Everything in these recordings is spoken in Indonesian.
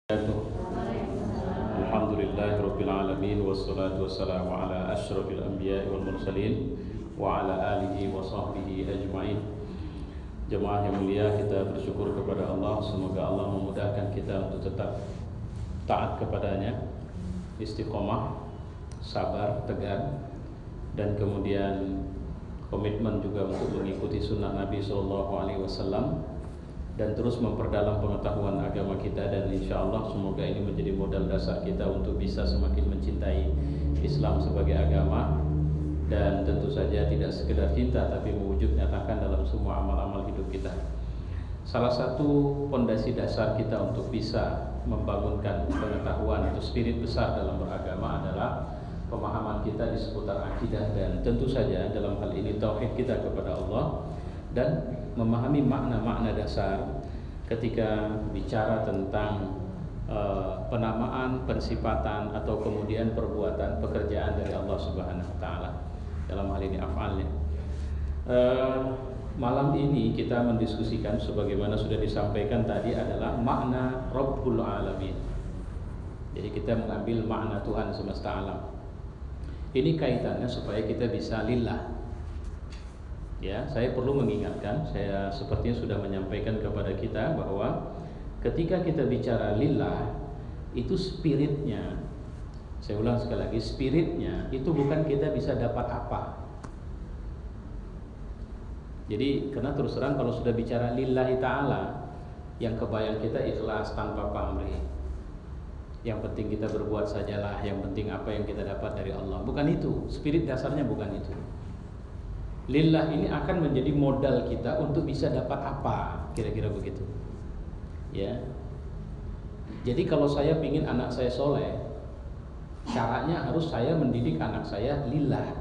Alhamdulillahirabbil alamin wassalatu wassalamu ala asyrafil anbiya'i wal mursalin wa ala alihi wa sahbihi ajmain. Jemaah yang mulia, kita bersyukur kepada Allah. Semoga Allah memudahkan kita untuk tetap taat kepadanya, istiqomah, sabar, tegar, dan kemudian komitmen juga untuk mengikuti sunnah Nabi SAW dan terus memperdalam pengetahuan agama kita. Dan insya Allah semoga ini menjadi modal dasar kita untuk bisa semakin mencintai Islam sebagai agama, dan tentu saja tidak sekedar cinta tapi mewujud nyatakan dalam semua amal-amal hidup kita. Salah satu pondasi dasar kita untuk bisa membangunkan pengetahuan atau spirit besar dalam beragama adalah pemahaman kita di seputar akidah, dan tentu saja dalam hal ini tauhid kita kepada Allah, dan memahami makna-makna dasar ketika bicara tentang penamaan, pensifatan atau kemudian perbuatan, pekerjaan dari Allah Subhanahu wa taala. Dalam hal ini af'alnya. Malam ini kita mendiskusikan sebagaimana sudah disampaikan tadi adalah makna Rabbul Alamin. Jadi kita mengambil makna Tuhan semesta alam. Ini kaitannya supaya kita bisa lillah. Ya, saya perlu mengingatkan, saya sepertinya sudah menyampaikan kepada kita bahwa ketika kita bicara lillah, itu spiritnya, saya ulang sekali lagi, spiritnya itu bukan kita bisa dapat apa. Jadi karena terus terang kalau sudah bicara lillahi ta'ala, yang kebayang kita ikhlas tanpa pamrih. Yang penting kita berbuat sajalah, yang penting apa yang kita dapat dari Allah. Bukan itu, spirit dasarnya bukan itu. Lillah ini akan menjadi modal kita untuk bisa dapat apa, kira-kira begitu. Ya. Jadi kalau saya ingin anak saya soleh, caranya harus saya mendidik anak saya lillah.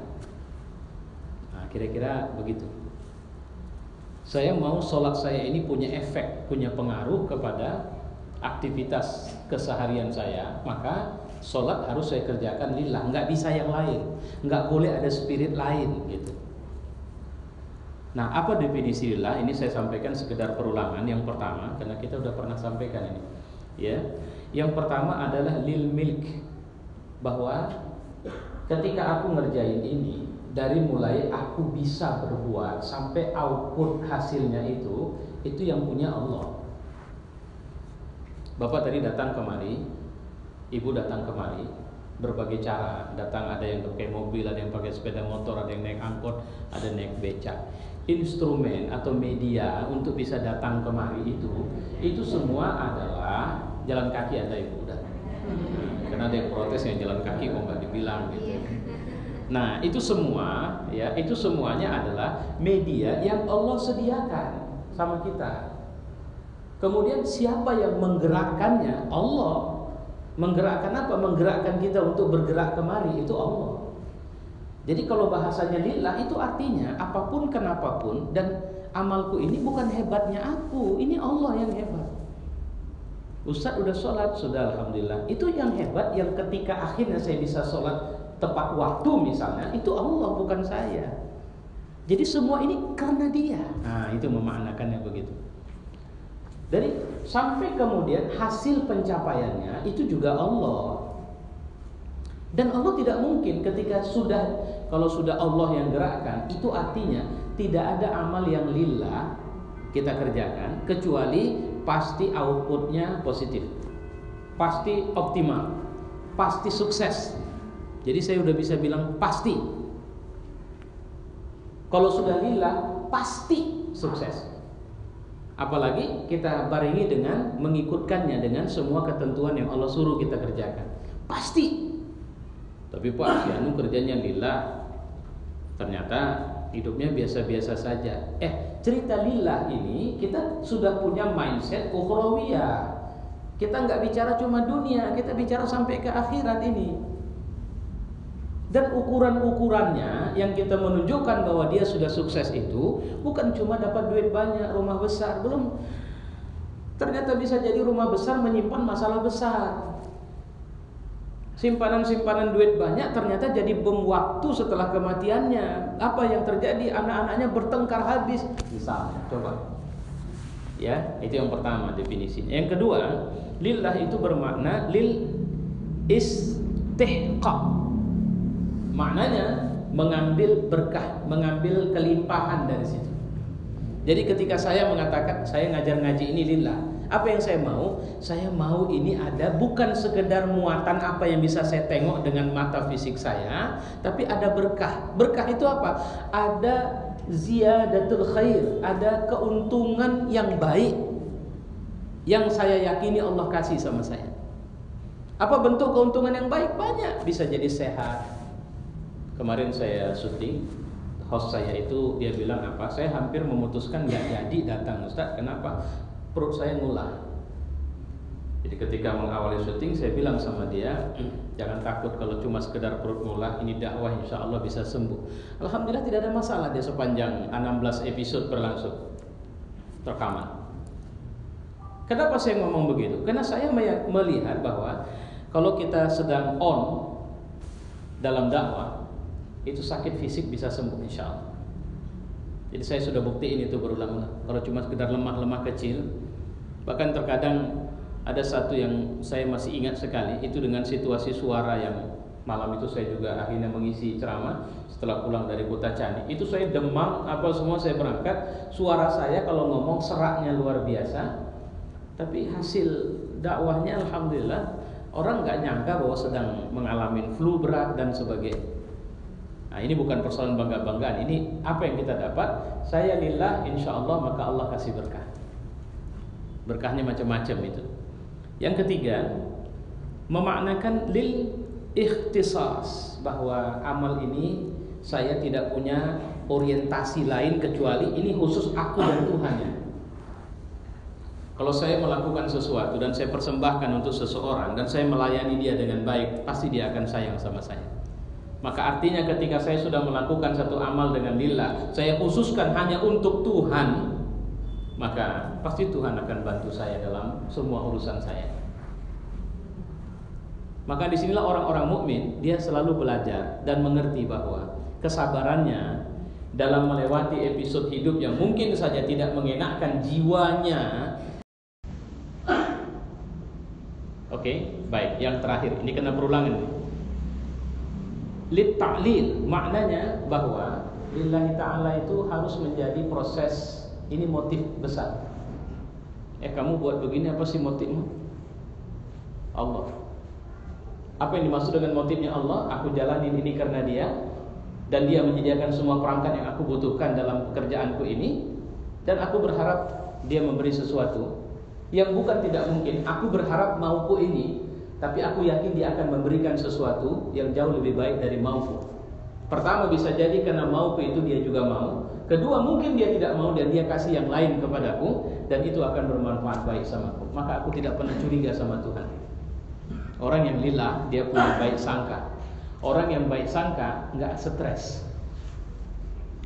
Nah, kira-kira begitu. Saya mau sholat saya ini punya efek, punya pengaruh kepada aktivitas keseharian saya, maka sholat harus saya kerjakan lillah. Nggak bisa yang lain, nggak boleh ada spirit lain gitu. Nah, apa definisi lillah? Ini saya sampaikan sekedar perulangan. Yang pertama, karena kita sudah pernah sampaikan ini, ya. Yang pertama adalah lil milk, bahwa ketika aku ngerjain ini, dari mulai aku bisa berbuat sampai output hasilnya itu yang punya Allah. Bapak tadi datang kemari, ibu datang kemari, berbagai cara datang, ada yang pakai mobil, ada yang pakai sepeda motor, ada yang naik angkot, ada yang naik becak. Instrumen atau media untuk bisa datang kemari itu semua adalah jalan kaki. Ada ibu udah, karena ada yang protes yang jalan kaki kok nggak dibilang gitu. Nah itu semua ya, itu semuanya adalah media yang Allah sediakan sama kita. Kemudian siapa yang menggerakkannya? Allah. Menggerakkan apa? Menggerakkan kita untuk bergerak kemari itu Allah. Jadi kalau bahasanya lillah itu artinya apapun kenapapun, dan amalku ini bukan hebatnya aku, ini Allah yang hebat. Ustaz udah sholat, sudah alhamdulillah. Itu yang hebat, yang ketika akhirnya saya bisa sholat tepat waktu misalnya, itu Allah bukan saya. Jadi semua ini karena Dia. Nah itu memaknakannya begitu. Dari sampai kemudian hasil pencapaiannya itu juga Allah. Dan Allah tidak mungkin ketika kalau sudah Allah yang gerakkan, itu artinya tidak ada amal yang lillah kita kerjakan kecuali pasti outputnya positif, pasti optimal, pasti sukses. Jadi saya udah bisa bilang pasti. Kalau sudah lillah pasti sukses. Apalagi kita barengi dengan mengikutkannya dengan semua ketentuan yang Allah suruh kita kerjakan, pasti. Tapi Pak, si Anu kerjanya lillah, ternyata hidupnya biasa-biasa saja. Cerita lillah ini kita sudah punya mindset ukhrawiyah. Kita nggak bicara cuma dunia, kita bicara sampai ke akhirat ini. Dan ukuran-ukurannya yang kita menunjukkan bahwa dia sudah sukses itu bukan cuma dapat duit banyak, rumah besar, belum. Ternyata bisa jadi rumah besar menyimpan masalah besar. Simpanan-simpanan duit banyak ternyata jadi bom waktu setelah kematiannya. Apa yang terjadi? Anak-anaknya bertengkar habis. Misalnya, coba. Ya, itu yang pertama definisinya. Yang kedua, lillah itu bermakna lil istihqaq. Maknanya mengambil berkah, mengambil kelimpahan dari situ. Jadi ketika saya mengatakan saya ngajar ngaji ini lillah, apa yang saya mau? Saya mau ini ada bukan sekedar muatan apa yang bisa saya tengok dengan mata fisik saya, tapi ada berkah. Berkah itu apa? Ada ziyadatul khair, ada keuntungan yang baik yang saya yakini Allah kasih sama saya. Apa bentuk keuntungan yang baik? Banyak. Bisa jadi sehat. Kemarin saya syuting, host saya itu dia bilang apa? Saya hampir memutuskan nggak jadi datang, Ustaz. Kenapa? Perut saya ngulah. Jadi ketika mengawali syuting saya bilang sama dia, jangan takut kalau cuma sekedar perut ngulah, ini dakwah insya Allah bisa sembuh. Alhamdulillah tidak ada masalah dia sepanjang 16 episode berlangsung rekaman. Kenapa saya ngomong begitu? Karena saya melihat bahwa kalau kita sedang on dalam dakwah, itu sakit fisik bisa sembuh insya Allah. Jadi saya sudah buktiin itu berulang-ulang. Kalau cuma sekedar lemah-lemah kecil, bahkan terkadang ada satu yang saya masih ingat sekali, itu dengan situasi suara yang malam itu saya juga akhirnya mengisi ceramah setelah pulang dari Kota Candi. Itu saya demam, apa semua saya berangkat, suara saya kalau ngomong seraknya luar biasa. Tapi hasil dakwahnya alhamdulillah orang nggak nyangka bahwa sedang mengalami flu berat dan sebagainya. Nah, ini bukan persoalan bangga-banggaan, ini apa yang kita dapat. Saya lillah insya Allah, maka Allah kasih berkah. Berkahnya macam-macam itu. Yang ketiga, memaknakan lil ikhtisas, bahwa amal ini saya tidak punya orientasi lain kecuali ini khusus aku dan Tuhan ya. Kalau saya melakukan sesuatu dan saya persembahkan untuk seseorang dan saya melayani dia dengan baik, pasti dia akan sayang sama saya. Maka artinya ketika saya sudah melakukan satu amal dengan lillah, saya khususkan hanya untuk Tuhan, maka pasti Tuhan akan bantu saya dalam semua urusan saya. Maka disinilah orang-orang mukmin dia selalu belajar dan mengerti bahwa kesabarannya dalam melewati episode hidup yang mungkin saja tidak mengenakkan jiwanya. Oke, baik. Yang terakhir, ini kena perulangan. Lit ta'lil, maknanya bahwa lillahi ta'ala itu harus menjadi proses. Ini motif besar. Kamu buat begini, apa sih motifmu? Allah. Apa yang dimaksud dengan motifnya Allah? Aku jalanin ini karena dia, dan dia menyediakan semua perangkat yang aku butuhkan dalam pekerjaanku ini, dan aku berharap dia memberi sesuatu yang bukan tidak mungkin. Aku berharap mauku ini, tapi aku yakin dia akan memberikan sesuatu yang jauh lebih baik dari mauku. Pertama bisa jadi karena mauku itu dia juga mau. Kedua mungkin dia tidak mau dan dia kasih yang lain kepadaku, dan itu akan bermanfaat baik samaku. Maka aku tidak pernah curiga sama Tuhan. Orang yang lillah dia punya baik sangka. Orang yang baik sangka nggak stres.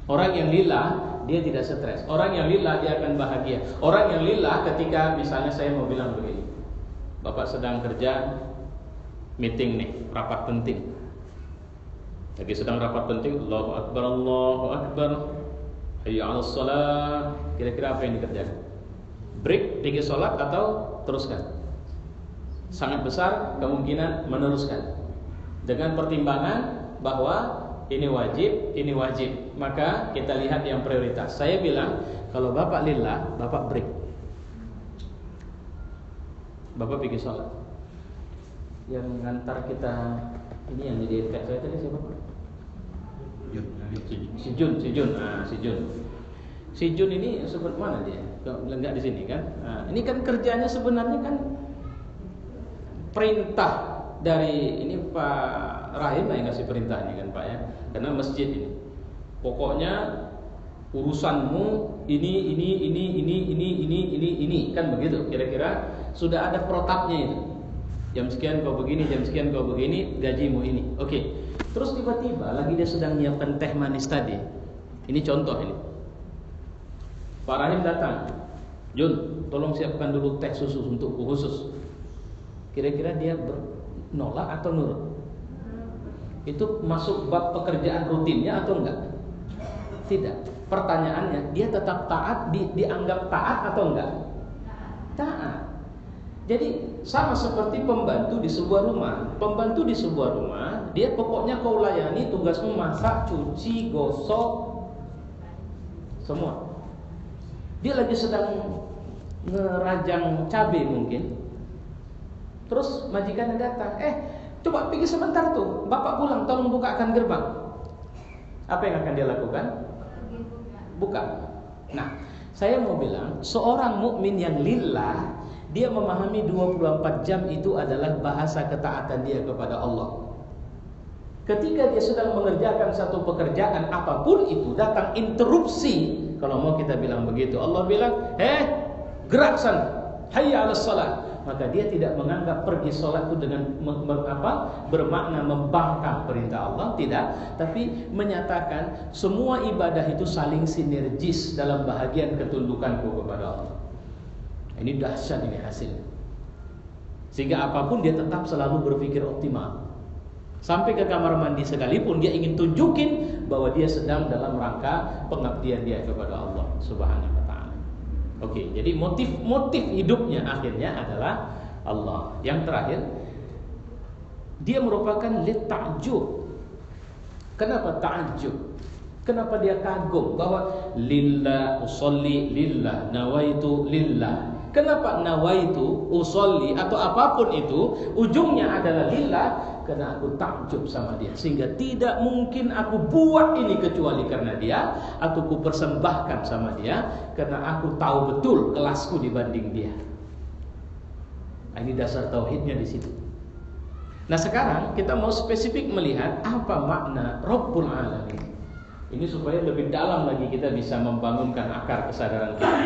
Orang yang lillah dia tidak stres. Orang yang lillah dia akan bahagia. Orang yang lillah ketika misalnya saya mau bilang begini, Bapak sedang kerja meeting nih, rapat penting. Lagi sedang rapat penting, Allahu Akbar, Allahu Akbar, hayya 'alas shalah. Kira-kira apa yang dikerjakan? Break, pergi sholat atau teruskan? Sangat besar kemungkinan meneruskan. Dengan pertimbangan bahwa ini wajib, maka kita lihat yang prioritas. Saya bilang, kalau Bapak lillah, Bapak break. Bapak pergi sholat. Yang ngantar kita ini yang jadi ikat saya tadi siapa Pak? Si Jun ini sebut mana dia? Enggak di sini kan? Nah, ini kan kerjanya sebenarnya kan perintah dari ini Pak Rahim lah yang kasih perintah ini kan Pak ya. Karena masjid ini, pokoknya urusanmu ini kan begitu. Kira-kira sudah ada protapnya itu. Jam sekian kau begini, jam sekian kau begini, gajimu ini. Oke. Terus tiba-tiba lagi dia sedang menyiapkan teh manis tadi. Ini contoh ini. Pak Rahim datang, Jun, tolong siapkan dulu teh susu untukku khusus. Kira-kira dia nolak atau nurut? Itu masuk bab pekerjaan rutinnya atau enggak? Tidak. Pertanyaannya, dia tetap taat, dianggap taat atau enggak? Taat. Jadi sama seperti pembantu di sebuah rumah. Pembantu di sebuah rumah, dia pokoknya kau layani, tugasmu masak, cuci, gosok, semua. Dia lagi sedang ngerajang cabai mungkin. Terus majikannya datang, coba pergi sebentar tuh, bapak pulang, tolong bukakan gerbang. Apa yang akan dia lakukan? Buka. Nah, saya mau bilang, seorang mukmin yang lillah, dia memahami 24 jam itu adalah bahasa ketaatan dia kepada Allah. Ketika dia sedang mengerjakan satu pekerjaan apapun itu, datang interupsi, kalau mau kita bilang begitu, Allah bilang, gerak sana, hayya 'alas shalah. Maka dia tidak menganggap pergi sholat itu dengan bermakna membangkang perintah Allah, tidak, tapi menyatakan semua ibadah itu saling sinergis dalam bahagian ketundukanku kepada Allah. Ini dahsyat ini hasilnya. Sehingga apapun dia tetap selalu berpikir optimal. Sampai ke kamar mandi sekalipun dia ingin tunjukin bahwa dia sedang dalam rangka pengabdian dia kepada Allah Subhanahu wa ta'ala. Oke, jadi motif hidupnya akhirnya adalah Allah. Yang terakhir, dia merupakan ta'jub. Kenapa ta'jub? Kenapa dia kagum bahwa lillah usolli lillah nawaitu lillah. Kenapa nawaitu usolli atau apapun itu ujungnya adalah lillah? Karena aku takjub sama dia, sehingga tidak mungkin aku buat ini kecuali karena dia, atau ku persembahkan sama dia karena aku tahu betul kelasku dibanding dia. Ini dasar tauhidnya di situ. Nah, sekarang kita mau spesifik melihat apa makna Rabbul Alamin. Ini supaya lebih dalam lagi kita bisa membangunkan akar kesadaran kita.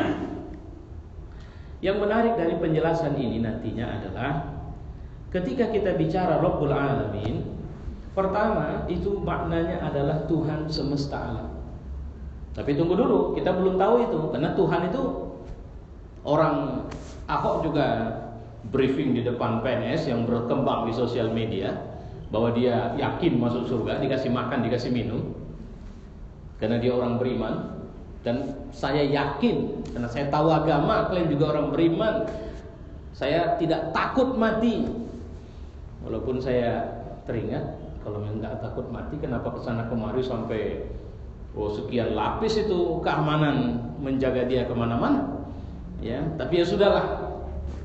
Yang menarik dari penjelasan ini nantinya adalah ketika kita bicara Rabbul Alamin, pertama itu maknanya adalah Tuhan semesta alam. Tapi tunggu dulu, kita belum tahu itu, karena Tuhan itu, orang Ahok juga briefing di depan PNS yang berkembang di sosial media bahwa dia yakin masuk surga, dikasih makan, dikasih minum, karena dia orang beriman. Dan saya yakin, karena saya tahu agama, kalian juga orang beriman, saya tidak takut mati. Walaupun saya teringat, kalau nggak takut mati, kenapa kesana kemari sampai sekian lapis itu keamanan menjaga dia kemana-mana? Ya, tapi ya sudahlah,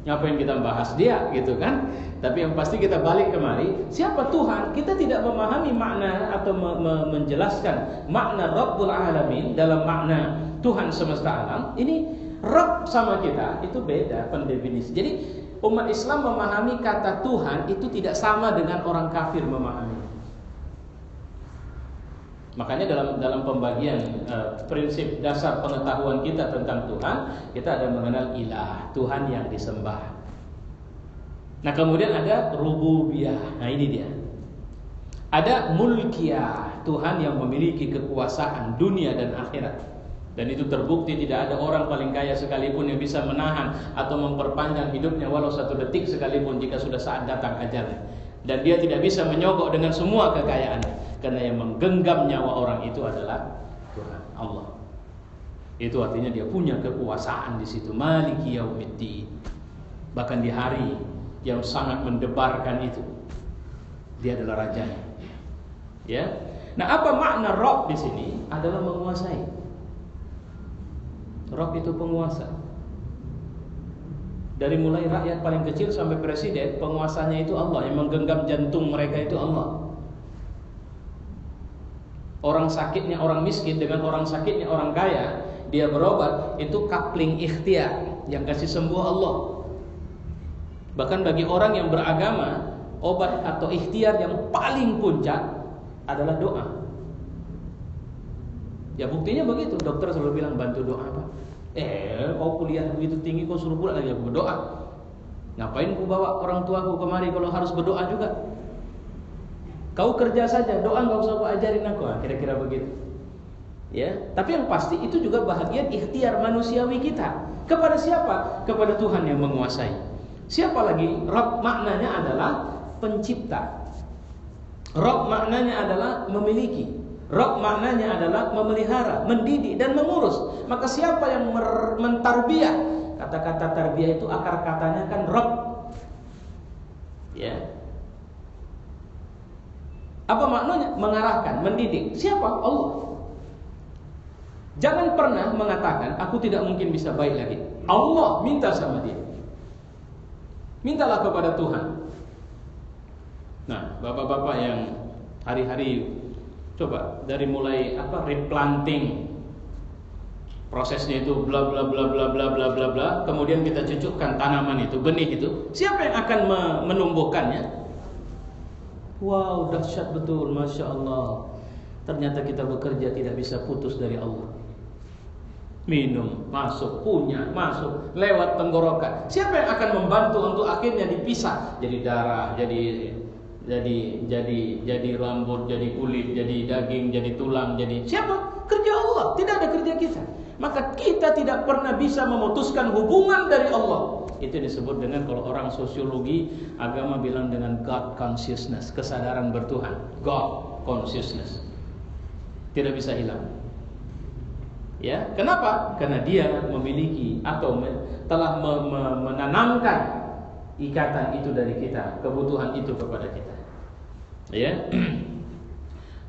ngapain kita bahas dia, gitu kan? Tapi yang pasti kita balik kemari, siapa Tuhan? Kita tidak memahami makna atau menjelaskan makna Rabbul Alamin dalam makna Tuhan semesta alam. Ini Rabb sama kita itu beda pendefinisi. Jadi umat Islam memahami kata Tuhan itu tidak sama dengan orang kafir memahami. Makanya dalam pembagian prinsip dasar pengetahuan kita tentang Tuhan, kita ada mengenal ilah, Tuhan yang disembah. Nah, kemudian ada rububiyah. Nah, ini dia. Ada mulkiyah, Tuhan yang memiliki kekuasaan dunia dan akhirat. Dan itu terbukti tidak ada orang paling kaya sekalipun yang bisa menahan atau memperpanjang hidupnya walau 1 detik sekalipun jika sudah saat datang ajalnya. Dan dia tidak bisa menyogok dengan semua kekayaannya, karena yang menggenggam nyawa orang itu adalah Tuhan, Allah. Itu artinya dia punya kekuasaan di situ. Maliki yaumiddin. Bahkan di hari yang sangat mendebarkan itu, dia adalah rajanya. Ya. Nah, apa makna Rabb di sini? Adalah menguasai. Rabb itu penguasa. Dari mulai rakyat paling kecil sampai presiden, penguasanya itu Allah. Yang menggenggam jantung mereka itu Allah. Orang sakitnya orang miskin dengan orang sakitnya orang kaya, dia berobat, itu coupling ikhtiar. Yang kasih sembuh Allah. Bahkan bagi orang yang beragama, obat atau ikhtiar yang paling puncak adalah doa. Ya buktinya begitu, dokter selalu bilang bantu doa Pak. Kau kuliah begitu tinggi, kau suruh pula lagi aku berdoa. Ngapain ku bawa orang tuaku kemari kalau harus berdoa juga? Kau kerja saja, doa nggak usah kau ajarin aku. Kira-kira begitu. Ya, tapi yang pasti itu juga bahagian ikhtiar manusiawi kita. Kepada siapa? Kepada Tuhan yang menguasai. Siapa lagi? Rabb maknanya adalah pencipta. Rabb maknanya adalah memiliki. Rabb maknanya adalah memelihara, mendidik dan mengurus. Maka siapa yang mentarbiyah? Kata-kata tarbiyah itu akar katanya kan Rabb. Ya. Apa maknanya? Mengarahkan, mendidik. Siapa? Allah. Jangan pernah mengatakan aku tidak mungkin bisa baik lagi. Allah minta sama dia. Mintalah kepada Tuhan. Nah, bapak-bapak yang hari-hari coba dari mulai replanting, prosesnya itu bla bla bla bla bla bla bla bla, kemudian kita cucukkan tanaman itu, benih itu, siapa yang akan menumbuhkannya? Wow, dahsyat betul, masya Allah. Ternyata kita bekerja tidak bisa putus dari Allah. Minum, masuk, punya, masuk, lewat tenggorokan. Siapa yang akan membantu untuk akhirnya dipisah? Jadi darah, jadi rambut, jadi kulit, jadi daging, jadi tulang, jadi siapa? Kerja Allah, tidak ada kerja kita. Maka kita tidak pernah bisa memutuskan hubungan dari Allah. Itu disebut dengan, kalau orang sosiologi agama bilang, dengan God consciousness, kesadaran bertuhan. God consciousness. Tidak bisa hilang. Ya, kenapa? Karena dia memiliki atau telah menanamkan ikatan itu dari kita, kebutuhan itu kepada kita. Ya.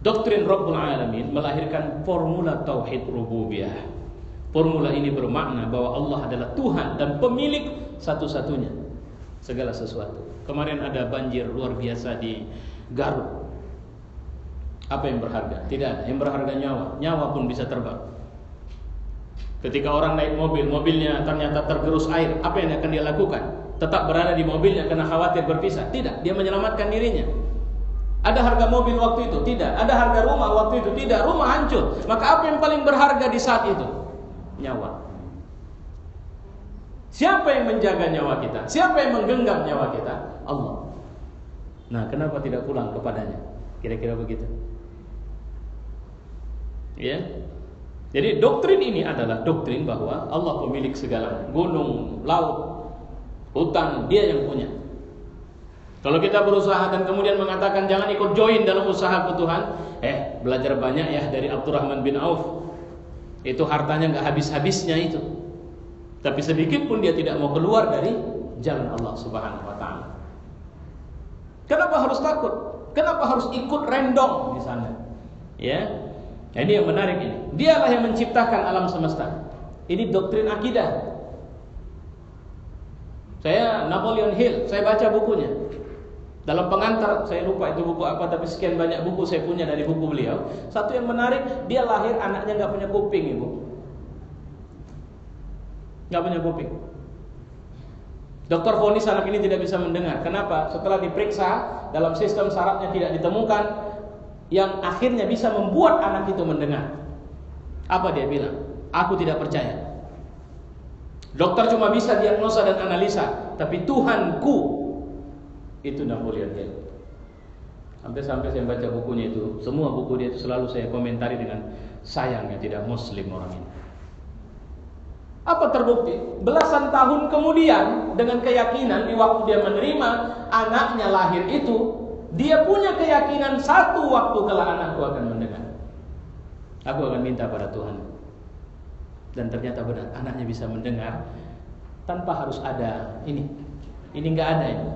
Doktrin Rabbul Alamin melahirkan formula tauhid rububiyah. Formula ini bermakna bahwa Allah adalah Tuhan dan pemilik satu-satunya segala sesuatu. Kemarin ada banjir luar biasa di Garut. Apa yang berharga? Tidak ada. Yang berharga nyawa. Nyawa pun bisa terbang. Ketika orang naik mobil, mobilnya ternyata tergerus air, apa yang akan dia lakukan? Tetap berada di mobilnya karena khawatir berpisah? Tidak, dia menyelamatkan dirinya. Ada harga mobil waktu itu? Tidak. Ada harga rumah waktu itu? Tidak. Rumah hancur. Maka apa yang paling berharga di saat itu? Nyawa. Siapa yang menjaga nyawa kita? Siapa yang menggenggam nyawa kita? Allah. Nah, kenapa tidak pulang kepadanya? Kira-kira begitu. Ya. Jadi doktrin ini adalah doktrin bahwa Allah pemilik segala, gunung, laut, hutan, dia yang punya. Kalau kita berusaha dan kemudian mengatakan jangan ikut join dalam usaha Tuhan, belajar banyak ya dari Abdurrahman bin Auf. Itu hartanya nggak habis-habisnya itu. Tapi sedikit pun dia tidak mau keluar dari jalan Allah Subhanahu wa taala. Kenapa harus takut? Kenapa harus ikut random di sana? Ya. Nah, ini yang menarik ini. Dialah yang menciptakan alam semesta. Ini doktrin akidah. Saya Napoleon Hill, saya baca bukunya. Dalam pengantar, saya lupa itu buku apa, tapi sekian banyak buku saya punya dari buku beliau. Satu yang menarik, dia lahir anaknya nggak punya kuping, ibu. Nggak punya kuping. Dokter vonis anak ini tidak bisa mendengar. Kenapa? Setelah diperiksa, dalam sistem sarafnya tidak ditemukan yang akhirnya bisa membuat anak itu mendengar. Apa dia bilang? Aku tidak percaya. Dokter cuma bisa diagnosa dan analisa, tapi Tuhanku itu Napoleon Hill. Sampai-sampai saya baca bukunya itu, semua buku dia itu selalu saya komentari dengan sayangnya tidak muslim orang ini. Apa terbukti? Belasan tahun kemudian dengan keyakinan di waktu dia menerima anaknya lahir itu, dia punya keyakinan satu waktu kelak anakku akan mendengar. Aku akan minta pada Tuhan. Dan ternyata benar, anaknya bisa mendengar tanpa harus ada ini. Ini nggak ada ini.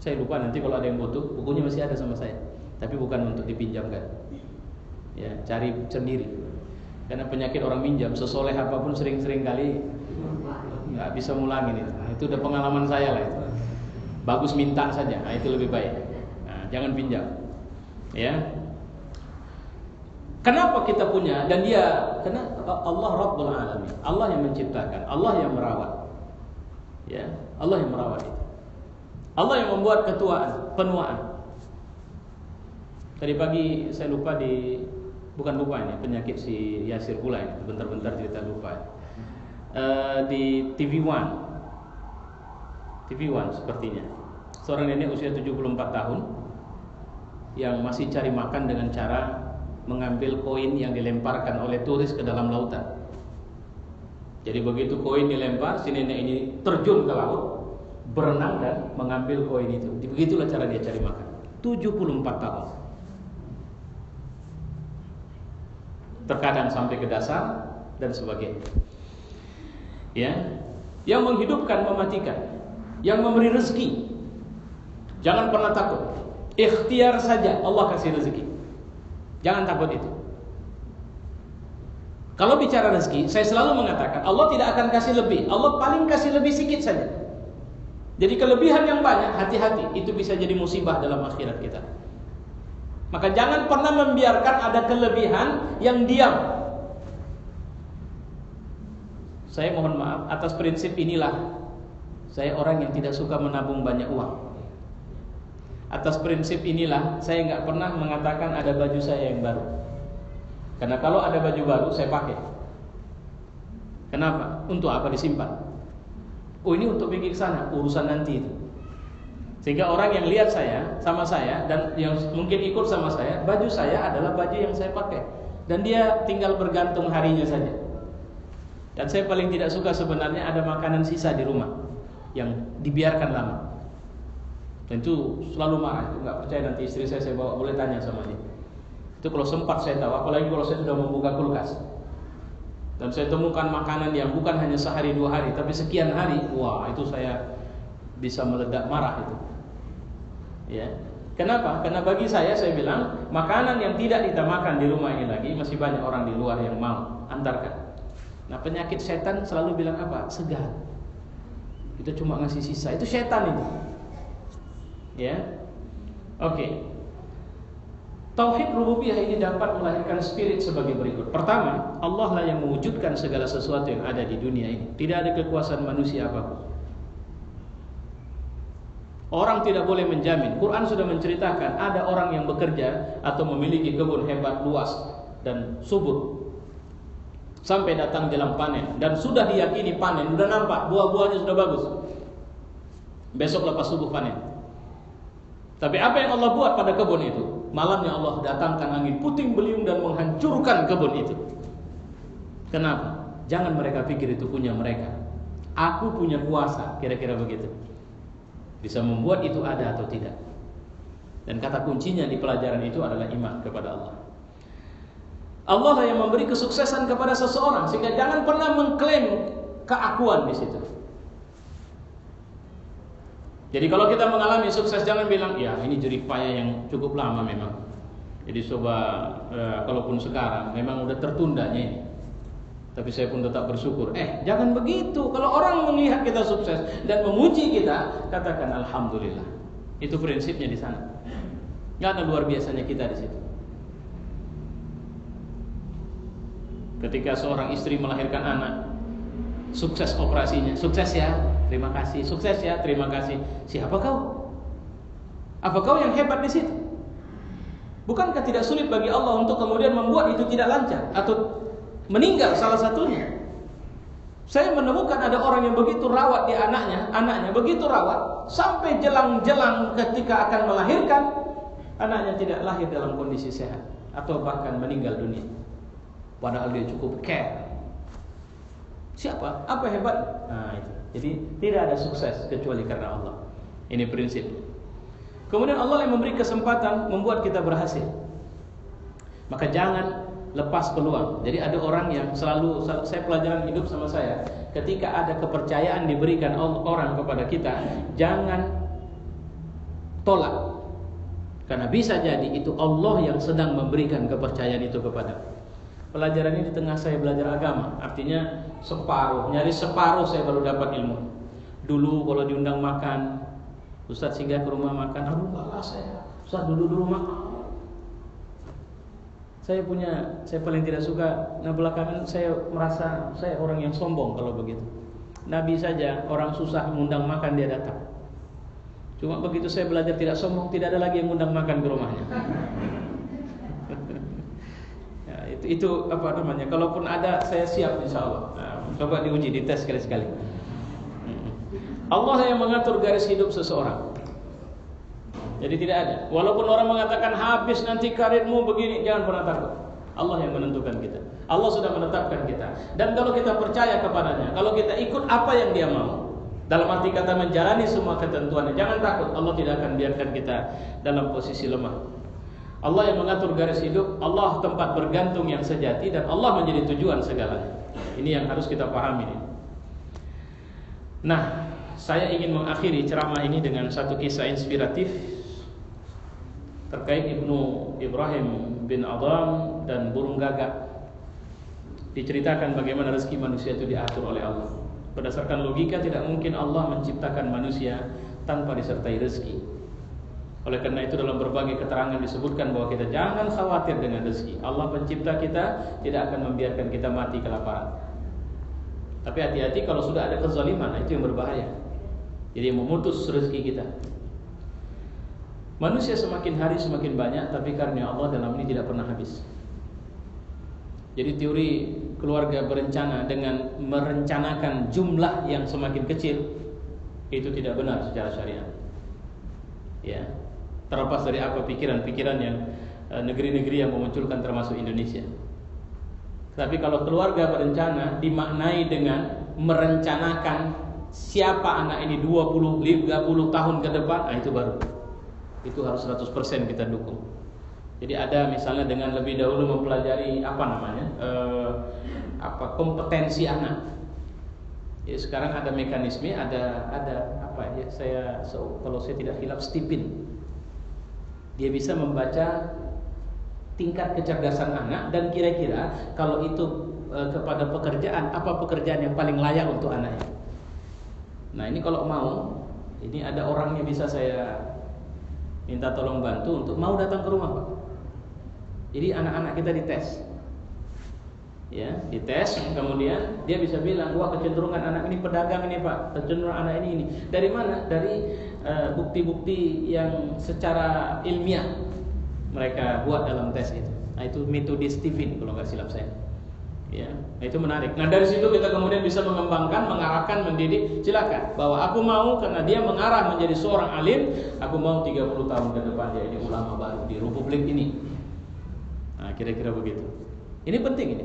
Saya lupa, nanti kalau ada yang butuh, bukunya masih ada sama saya. Tapi bukan untuk dipinjamkan. Ya, cari sendiri. Karena penyakit orang minjam, sesoleh apapun sering-sering kali nggak bisa ngulangin itu. Itu udah pengalaman saya lah itu. Bagus minta saja, nah, itu lebih baik. Nah, jangan pinjam. Ya. Kenapa kita punya? Dan dia, karena Allah Rabbul Alamin, Allah yang menciptakan, Allah yang merawat. Ya, Allah yang merawat itu. Allah yang membuat penuaan. Tadi pagi saya lupa bukan lupa ini, penyakit si Yasir pula ini, bentar-bentar cerita lupa. Di TV One sepertinya. Seorang nenek usia 74 tahun yang masih cari makan dengan cara mengambil koin yang dilemparkan oleh turis ke dalam lautan. Jadi begitu koin dilempar, si nenek ini terjun ke laut, berenang dan mengambil koin itu. Begitulah cara dia cari makan. 74 tahun. terkadang sampai ke dasar dan sebagainya. Ya, yang menghidupkan, mematikan, yang memberi rezeki. Jangan pernah takut. Ikhtiar saja Allah kasih rezeki. Jangan takut itu. Kalau bicara rezeki, saya selalu mengatakan Allah tidak akan kasih lebih. Allah paling kasih lebih sedikit saja. Jadi kelebihan yang banyak, hati-hati, itu bisa jadi musibah dalam akhirat kita. Maka jangan pernah membiarkan ada kelebihan yang diam. Saya mohon maaf, atas prinsip inilah saya orang yang tidak suka menabung banyak uang. Atas prinsip inilah saya nggak pernah mengatakan ada baju saya yang baru. Karena kalau ada baju baru saya pakai. Kenapa? Untuk apa disimpan? Oh, ini untuk pergi ke sana, urusan nanti itu. Sehingga orang yang lihat saya sama saya dan yang mungkin ikut sama saya, baju saya adalah baju yang saya pakai. Dan dia tinggal bergantung harinya saja. Dan saya paling tidak suka sebenarnya ada makanan sisa di rumah yang dibiarkan lama. Dan itu selalu marah, itu nggak percaya nanti istri saya bawa, boleh tanya sama dia. Itu kalau sempat saya tahu, apalagi kalau saya sudah membuka kulkas dan saya temukan makanan yang bukan hanya sehari 2 hari, tapi sekian hari, wah itu saya bisa meledak marah itu. Ya, kenapa? Karena bagi saya bilang makanan yang tidak kita makan di rumah ini lagi masih banyak orang di luar yang mau antarkan. Nah, penyakit setan selalu bilang apa? Segan. Kita cuma ngasih sisa, itu setan itu. Ya, oke. Tauhid rububiyah ini dapat melahirkan spirit sebagai berikut. Pertama, Allah lah yang mewujudkan segala sesuatu yang ada di dunia ini. Tidak ada kekuasaan manusia apapun. Orang tidak boleh menjamin. Quran sudah menceritakan ada orang yang bekerja atau memiliki kebun hebat luas dan subur sampai datang jelang panen dan sudah diyakini panen, sudah nampak buah-buahnya sudah bagus. Besok lepas subuh panen. Tapi apa yang Allah buat pada kebun itu? Malamnya Allah datangkan angin puting beliung dan menghancurkan kebun itu. Kenapa? Jangan mereka pikir itu punya mereka. Aku punya kuasa, kira-kira begitu. Bisa membuat itu ada atau tidak. Dan kata kuncinya di pelajaran itu adalah iman kepada Allah. Allah lah yang memberi kesuksesan kepada seseorang, sehingga jangan pernah mengklaim keakuan di situ. Jadi kalau kita mengalami sukses, jangan bilang, ya ini jerih payah yang cukup lama memang. Jadi coba kalaupun sekarang memang udah tertundanya ini, tapi saya pun tetap bersyukur. Jangan begitu. Kalau orang melihat kita sukses dan memuji kita, katakan alhamdulillah. Itu prinsipnya di sana. Gak ada luar biasanya kita di situ. Ketika seorang istri melahirkan anak, sukses operasinya, sukses ya, terima kasih, sukses ya, terima kasih. Siapa kau? Apa kau yang hebat di situ? Bukankah tidak sulit bagi Allah untuk kemudian membuat itu tidak lancar atau meninggal salah satunya? Saya menemukan ada orang yang begitu rawat di anaknya begitu rawat sampai jelang-jelang ketika akan melahirkan, anaknya tidak lahir dalam kondisi sehat atau bahkan meninggal dunia. Padahal dia cukup care. Siapa? Apa hebat? Nah itu. Jadi tidak ada sukses kecuali karena Allah. Ini prinsip. Kemudian Allah yang memberi kesempatan membuat kita berhasil. Maka jangan lepas peluang. Jadi ada orang yang selalu, saya pelajaran hidup sama saya, ketika ada kepercayaan diberikan orang kepada kita, jangan tolak. Karena bisa jadi itu Allah yang sedang memberikan kepercayaan itu kepada. Pelajaran ini di tengah saya belajar agama, artinya nyaris separuh saya baru dapat ilmu. Dulu kalau diundang makan, Ustaz singgah ke rumah makan, aduh enggak saya, Ustaz dulu makan. Saya paling tidak suka. Nah belakangan saya merasa saya orang yang sombong kalau begitu. Nabi saja orang susah mengundang makan dia datang. Cuma begitu saya belajar tidak sombong, tidak ada lagi yang mengundang makan ke rumahnya. Itu apa namanya? Kalaupun ada, saya siap insya Allah. Nah, coba diuji, dites sekali-sekali. Allah yang mengatur garis hidup seseorang. Jadi tidak ada. Walaupun orang mengatakan habis nanti karirmu begini, jangan pernah takut. Allah yang menentukan kita. Allah sudah menetapkan kita. Dan kalau kita percaya kepadanya, kalau kita ikut apa yang Dia mau, dalam arti kata menjalani semua ketentuannya, jangan takut. Allah tidak akan biarkan kita dalam posisi lemah. Allah yang mengatur garis hidup, Allah tempat bergantung yang sejati, dan Allah menjadi tujuan segalanya. Ini yang harus kita pahami. Nah, saya ingin mengakhiri ceramah ini dengan satu kisah inspiratif terkait Ibnu Ibrahim bin Adham dan burung gagak. Diceritakan bagaimana rezeki manusia itu diatur oleh Allah. Berdasarkan logika, tidak mungkin Allah menciptakan manusia tanpa disertai rezeki. Oleh karena itu dalam berbagai keterangan disebutkan bahwa kita jangan khawatir dengan rezeki. Allah pencipta kita tidak akan membiarkan kita mati kelaparan. Tapi hati-hati kalau sudah ada kezaliman, itu yang berbahaya. Jadi memutus rezeki kita. Manusia semakin hari semakin banyak, tapi karunia Allah dalam ini tidak pernah habis. Jadi teori keluarga berencana dengan merencanakan jumlah yang semakin kecil itu tidak benar secara syariat. Ya. Terlepas dari apa pikiran-pikiran yang negeri-negeri yang memunculkan termasuk Indonesia. Tapi kalau keluarga berencana dimaknai dengan merencanakan siapa anak ini 20, 30 tahun ke depan, itu baru. Itu harus 100% kita dukung. Jadi ada misalnya dengan lebih dahulu mempelajari kompetensi anak. Ya, sekarang ada mekanisme, ada kalau saya tidak hilaf stipin. Dia bisa membaca tingkat kecerdasan anak dan kira-kira kalau itu kepada pekerjaan, apa pekerjaan yang paling layak untuk anaknya. Nah, ini kalau mau, ini ada orangnya bisa saya minta tolong bantu untuk mau datang ke rumah, Pak. Jadi anak-anak kita dites. Ya, dites, kemudian dia bisa bilang, wah kecenderungan anak ini pedagang ini Pak, kecenderungan anak ini. Dari mana? Dari bukti-bukti yang secara ilmiah mereka buat dalam tes itu. Nah, itu metode Stephen kalau nggak silap saya. Ya, nah itu menarik. Nah dari situ kita kemudian bisa mengembangkan, mengarahkan, mendidik. Silakan, bahwa aku mau karena dia mengarah menjadi seorang alim, aku mau 30 tahun ke depan dia ini ulama baru di Republik ini. Nah kira-kira begitu. Ini penting ini.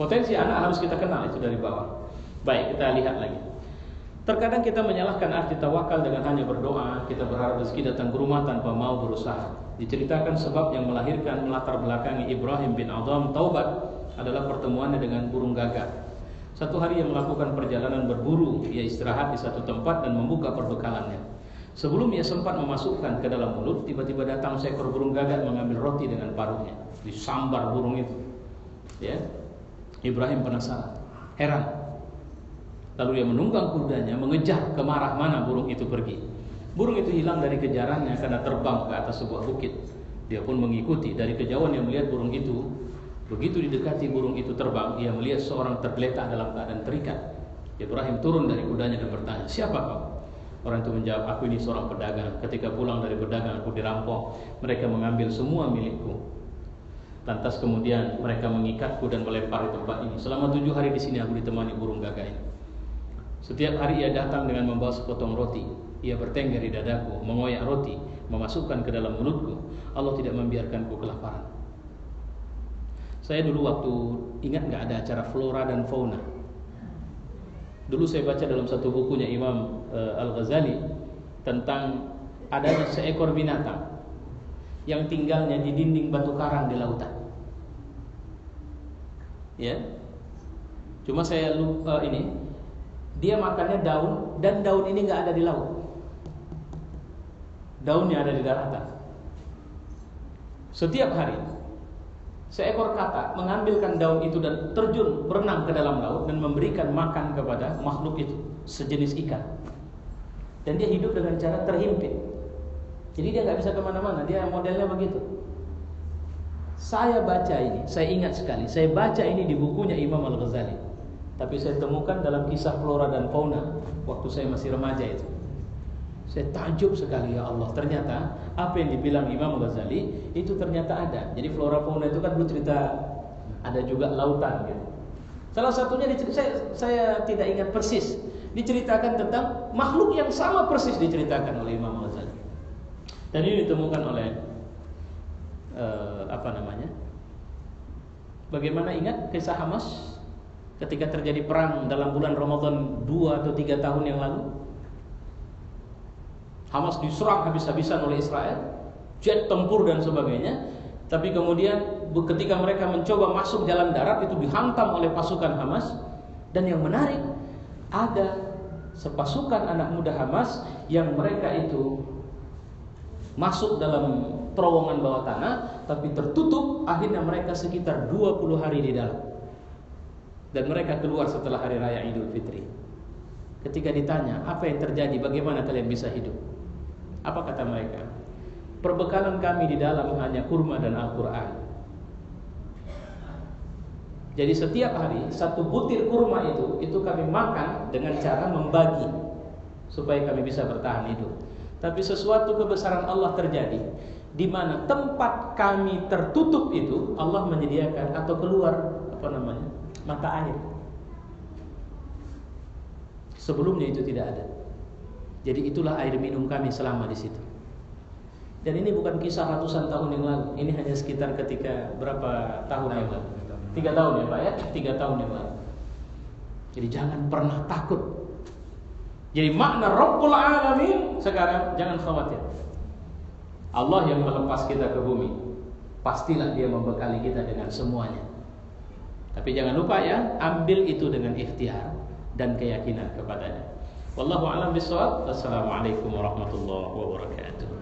Potensi anak harus kita kenal itu dari bawah. Baik, kita lihat lagi. Terkadang kita menyalahkan arti tawakal dengan hanya berdoa. Kita berharap rezeki datang ke rumah tanpa mau berusaha. Diceritakan sebab yang melahirkan melatar belakangi Ibrahim bin Adham taubat adalah pertemuannya dengan burung gagak. Satu hari ia melakukan perjalanan berburu. Ia istirahat di satu tempat dan membuka perbekalannya. Sebelum ia sempat memasukkan ke dalam mulut, tiba-tiba datang seekor burung gagak mengambil roti dengan paruhnya. Disambar burung itu. Ya. Ibrahim penasaran, heran. Lalu dia menunggang kudanya, mengejar ke arah mana burung itu pergi. Burung itu hilang dari kejarannya karena terbang ke atas sebuah bukit. Dia pun mengikuti. Dari kejauhan yang melihat burung itu. Begitu didekati burung itu terbang, ia melihat seorang tergeletak dalam keadaan terikat. Ibrahim turun dari kudanya dan bertanya, siapa kau? Orang itu menjawab, aku ini seorang pedagang. Ketika pulang dari berdagang aku dirampok. Mereka mengambil semua milikku. Lantas kemudian mereka mengikatku dan melempar di tempat ini. Selama 7 hari di sini aku ditemani burung gagak ini. Setiap hari ia datang dengan membawa sepotong roti. Ia bertengger di dadaku, mengoyak roti, memasukkan ke dalam mulutku. Allah tidak membiarkanku kelaparan. Saya dulu waktu ingat nggak ada acara flora dan fauna. Dulu saya baca dalam satu bukunya Imam Al-Ghazali tentang adanya seekor binatang yang tinggalnya di dinding batu karang di lautan. Ya. Cuma saya lupa ini. Dia makannya daun dan daun ini nggak ada di laut. Daunnya ada di daratan. Setiap hari seekor katak mengambilkan daun itu dan terjun berenang ke dalam laut dan memberikan makan kepada makhluk itu, sejenis ikan. Dan dia hidup dengan cara terhimpit. Jadi dia nggak bisa kemana-mana. Dia modelnya begitu. Saya baca ini, saya ingat sekali. Saya baca ini di bukunya Imam Al-Ghazali. Tapi saya temukan dalam kisah flora dan fauna waktu saya masih remaja itu. Saya takjub sekali, ya Allah. Ternyata apa yang dibilang Imam Ghazali itu ternyata ada. Jadi flora fauna itu kan dulu cerita ada juga lautan gitu. Salah satunya saya tidak ingat persis. Diceritakan tentang makhluk yang sama persis diceritakan oleh Imam Ghazali. Dan ini ditemukan oleh bagaimana ingat kisah Hamas ketika terjadi perang dalam bulan Ramadan 2 atau 3 tahun yang lalu. Hamas diserang habis-habisan oleh Israel. jet tempur dan sebagainya. Tapi kemudian ketika mereka mencoba masuk jalan darat, itu dihantam oleh pasukan Hamas. Dan yang menarik, ada sepasukan anak muda Hamas yang mereka itu masuk dalam terowongan bawah tanah, tapi tertutup. Akhirnya mereka sekitar 20 hari di dalam. Dan mereka keluar setelah hari raya Idul Fitri. Ketika ditanya, apa yang terjadi, bagaimana kalian bisa hidup? Apa kata mereka? Perbekalan kami di dalam hanya kurma dan Al-Quran. Jadi setiap hari satu butir kurma itu kami makan dengan cara membagi supaya kami bisa bertahan hidup. Tapi sesuatu kebesaran Allah terjadi, di mana tempat kami tertutup itu Allah menyediakan atau keluar mata air. Sebelumnya itu tidak ada. Jadi itulah air minum kami selama di situ. Dan ini bukan kisah ratusan tahun yang lalu. Ini hanya sekitar ketika berapa tahun yang lalu? 3 tahun ya Pak ya? 3 tahun yang lalu. Jadi jangan pernah takut. Jadi makna Rabbul Alamin sekarang jangan khawatir. Allah yang melepas kita ke bumi, pastilah Dia membekali kita dengan semuanya. Tapi jangan lupa ya, ambil itu dengan ikhtiar dan keyakinan kepadanya. Wallahu a'lam bishawab. Wassalamualaikum warahmatullahi wabarakatuh.